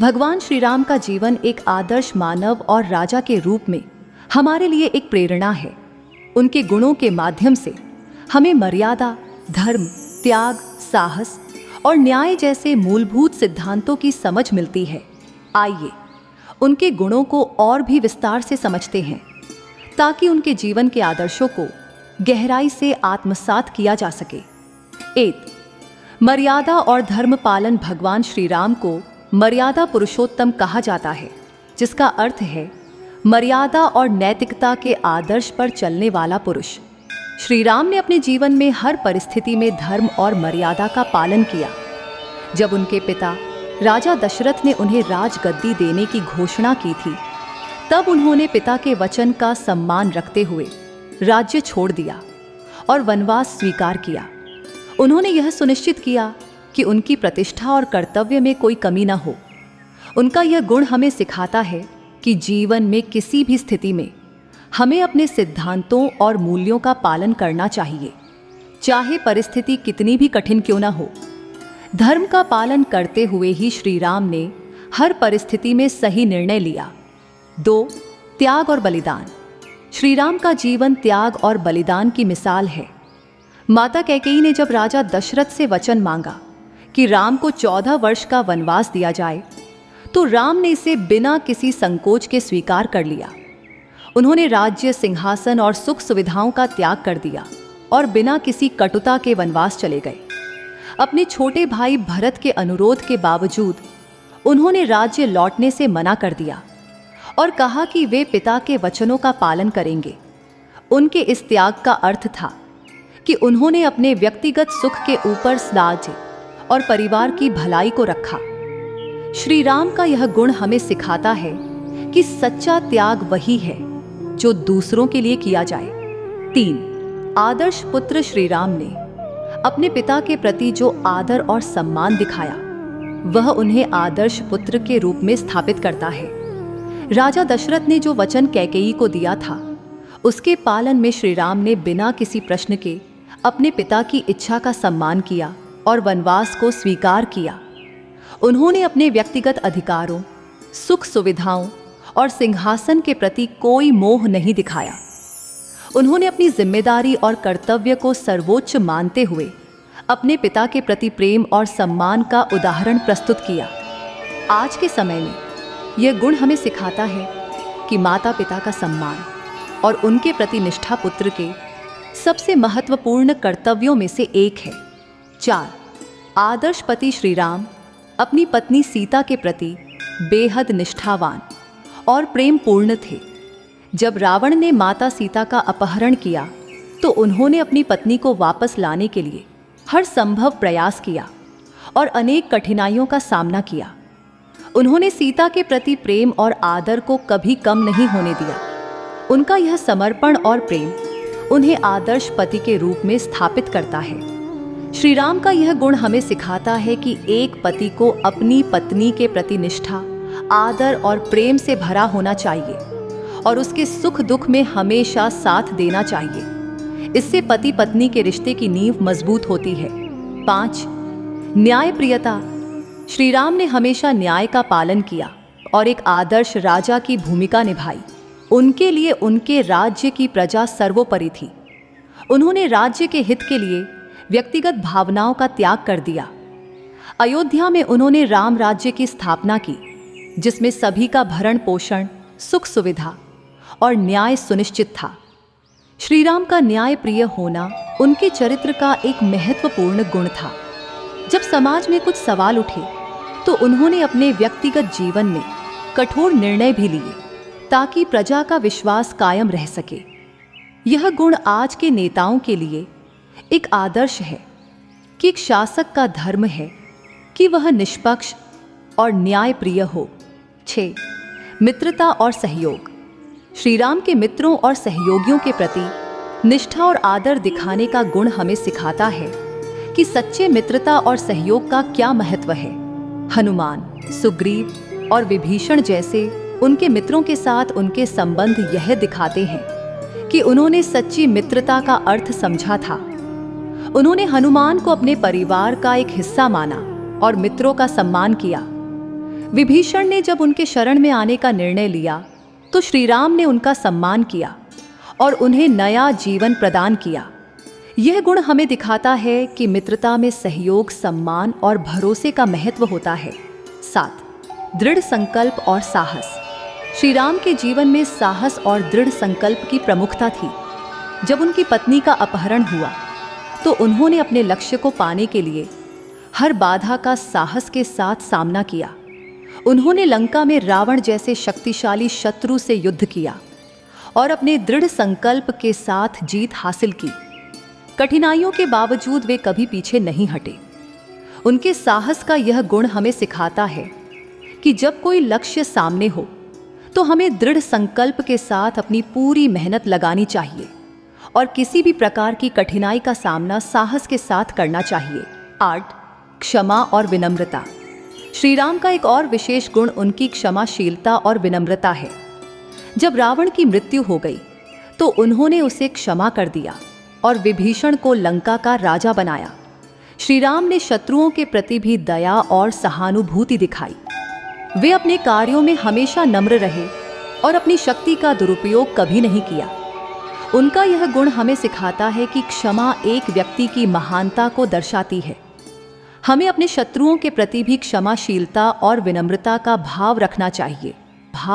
भगवान श्री राम का जीवन एक आदर्श मानव और राजा के रूप में हमारे लिए एक प्रेरणा है। उनके गुणों के माध्यम से हमें मर्यादा, धर्म, त्याग, साहस और न्याय जैसे मूलभूत सिद्धांतों की समझ मिलती है। आइए उनके गुणों को और भी विस्तार से समझते हैं ताकि उनके जीवन के आदर्शों को गहराई से आत्मसात किया जा सके। 1. मर्यादा और धर्म पालन। भगवान श्री राम को मर्यादा पुरुषोत्तम कहा जाता है, जिसका अर्थ है मर्यादा और नैतिकता के आदर्श पर चलने वाला पुरुष। श्री राम ने अपने जीवन में हर परिस्थिति में धर्म और मर्यादा का पालन किया। जब उनके पिता राजा दशरथ ने उन्हें राजगद्दी देने की घोषणा की थी, तब उन्होंने पिता के वचन का सम्मान रखते हुए राज्य छोड़ दिया और वनवास स्वीकार किया। उन्होंने यह सुनिश्चित किया कि उनकी प्रतिष्ठा और कर्तव्य में कोई कमी न हो। उनका यह गुण हमें सिखाता है कि जीवन में किसी भी स्थिति में हमें अपने सिद्धांतों और मूल्यों का पालन करना चाहिए, चाहे परिस्थिति कितनी भी कठिन क्यों न हो। धर्म का पालन करते हुए ही श्री राम ने हर परिस्थिति में सही निर्णय लिया। 2. त्याग और बलिदान। श्री राम का जीवन त्याग और बलिदान की मिसाल है। माता कैकेयी ने जब राजा दशरथ से वचन मांगा कि राम को 14 वर्ष का वनवास दिया जाए, तो राम ने इसे बिना किसी संकोच के स्वीकार कर लिया। उन्होंने राज्य, सिंहासन और सुख सुविधाओं का त्याग कर दिया और बिना किसी कटुता के वनवास चले गए। अपने छोटे भाई भरत के अनुरोध के बावजूद उन्होंने राज्य लौटने से मना कर दिया और कहा कि वे पिता के वचनों का पालन करेंगे। उनके इस त्याग का अर्थ था कि उन्होंने अपने व्यक्तिगत सुख के ऊपर समाज और परिवार की भलाई को रखा। श्री राम का यह गुण हमें सिखाता है कि सच्चा त्याग वही है जो दूसरों के लिए किया जाए। 3. आदर्श पुत्र। श्री राम ने अपने पिता के प्रति जो आदर और सम्मान दिखाया, वह उन्हें आदर्श पुत्र के रूप में स्थापित करता है। राजा दशरथ ने जो वचन कैकेयी को दिया था, उसके पालन में श्री राम ने बिना किसी प्रश्न के अपने पिता की इच्छा का सम्मान किया और वनवास को स्वीकार किया। उन्होंने अपने व्यक्तिगत अधिकारों, सुख सुविधाओं और सिंहासन के प्रति कोई मोह नहीं दिखाया। उन्होंने अपनी जिम्मेदारी और कर्तव्य को सर्वोच्च मानते हुए अपने पिता के प्रति प्रेम और सम्मान का उदाहरण प्रस्तुत किया। आज के समय में यह गुण हमें सिखाता है कि माता पिता का सम्मान और उनके प्रति निष्ठा पुत्र के सबसे महत्वपूर्ण कर्तव्यों में से एक है। 4. आदर्श पति। श्री राम अपनी पत्नी सीता के प्रति बेहद निष्ठावान और प्रेम पूर्ण थे। जब रावण ने माता सीता का अपहरण किया, तो उन्होंने अपनी पत्नी को वापस लाने के लिए हर संभव प्रयास किया और अनेक कठिनाइयों का सामना किया। उन्होंने सीता के प्रति प्रेम और आदर को कभी कम नहीं होने दिया। उनका यह समर्पण और प्रेम उन्हें आदर्श पति के रूप में स्थापित करता है। श्री राम का यह गुण हमें सिखाता है कि एक पति को अपनी पत्नी के प्रति निष्ठा, आदर और प्रेम से भरा होना चाहिए और उसके सुख दुख में हमेशा साथ देना चाहिए। इससे पति पत्नी के रिश्ते की नींव मजबूत होती है। 5. न्यायप्रियता। श्री राम ने हमेशा न्याय का पालन किया और एक आदर्श राजा की भूमिका निभाई। उनके लिए उनके राज्य की प्रजा सर्वोपरि थी। उन्होंने राज्य के हित के लिए व्यक्तिगत भावनाओं का त्याग कर दिया। अयोध्या में उन्होंने राम राज्य की स्थापना की, जिसमें सभी का भरण पोषण, सुख सुविधा और न्याय सुनिश्चित था। श्री राम का न्याय प्रिय होना उनके चरित्र का एक महत्वपूर्ण गुण था। जब समाज में कुछ सवाल उठे, तो उन्होंने अपने व्यक्तिगत जीवन में कठोर निर्णय भी लिए ताकि प्रजा का विश्वास कायम रह सके। यह गुण आज के नेताओं के लिए एक आदर्श है कि एक शासक का धर्म है कि वह निष्पक्ष और न्यायप्रिय हो। 6. मित्रता और सहयोग। श्री राम के मित्रों और सहयोगियों के प्रति निष्ठा और आदर दिखाने का गुण हमें सिखाता है कि सच्चे मित्रता और सहयोग का क्या महत्व है। हनुमान, सुग्रीव और विभीषण जैसे उनके मित्रों के साथ उनके संबंध यह दिखाते हैं कि उन्होंने सच्ची मित्रता का अर्थ समझा था। उन्होंने हनुमान को अपने परिवार का एक हिस्सा माना और मित्रों का सम्मान किया। विभीषण ने जब उनके शरण में आने का निर्णय लिया तो श्री राम ने उनका सम्मान किया और उन्हें नया जीवन प्रदान किया। यह गुण हमें दिखाता है कि मित्रता में सहयोग, सम्मान और भरोसे का महत्व होता है। 7. दृढ़ संकल्प और साहस। श्री राम के जीवन में साहस और दृढ़ संकल्प की प्रमुखता थी। जब उनकी पत्नी का अपहरण हुआ तो उन्होंने अपने लक्ष्य को पाने के लिए हर बाधा का साहस के साथ सामना किया। उन्होंने लंका में रावण जैसे शक्तिशाली शत्रु से युद्ध किया और अपने दृढ़ संकल्प के साथ जीत हासिल की। कठिनाइयों के बावजूद वे कभी पीछे नहीं हटे। उनके साहस का यह गुण हमें सिखाता है कि जब कोई लक्ष्य सामने हो तो हमें दृढ़ संकल्प के साथ अपनी पूरी मेहनत लगानी चाहिए और किसी भी प्रकार की कठिनाई का सामना साहस के साथ करना चाहिए। 8. क्षमा और विनम्रता। श्री राम का एक और विशेष गुण उनकी क्षमाशीलता और विनम्रता है। जब रावण की मृत्यु हो गई तो उन्होंने उसे क्षमा कर दिया और विभीषण को लंका का राजा बनाया। श्री राम ने शत्रुओं के प्रति भी दया और सहानुभूति दिखाई। वे अपने कार्यों में हमेशा नम्र रहे और अपनी शक्ति का दुरुपयोग कभी नहीं किया। उनका यह गुण हमें सिखाता है कि क्षमा एक व्यक्ति की महानता को दर्शाती है। हमें अपने शत्रुओं के प्रति भी क्षमाशीलता और विनम्रता का भाव रखना चाहिए।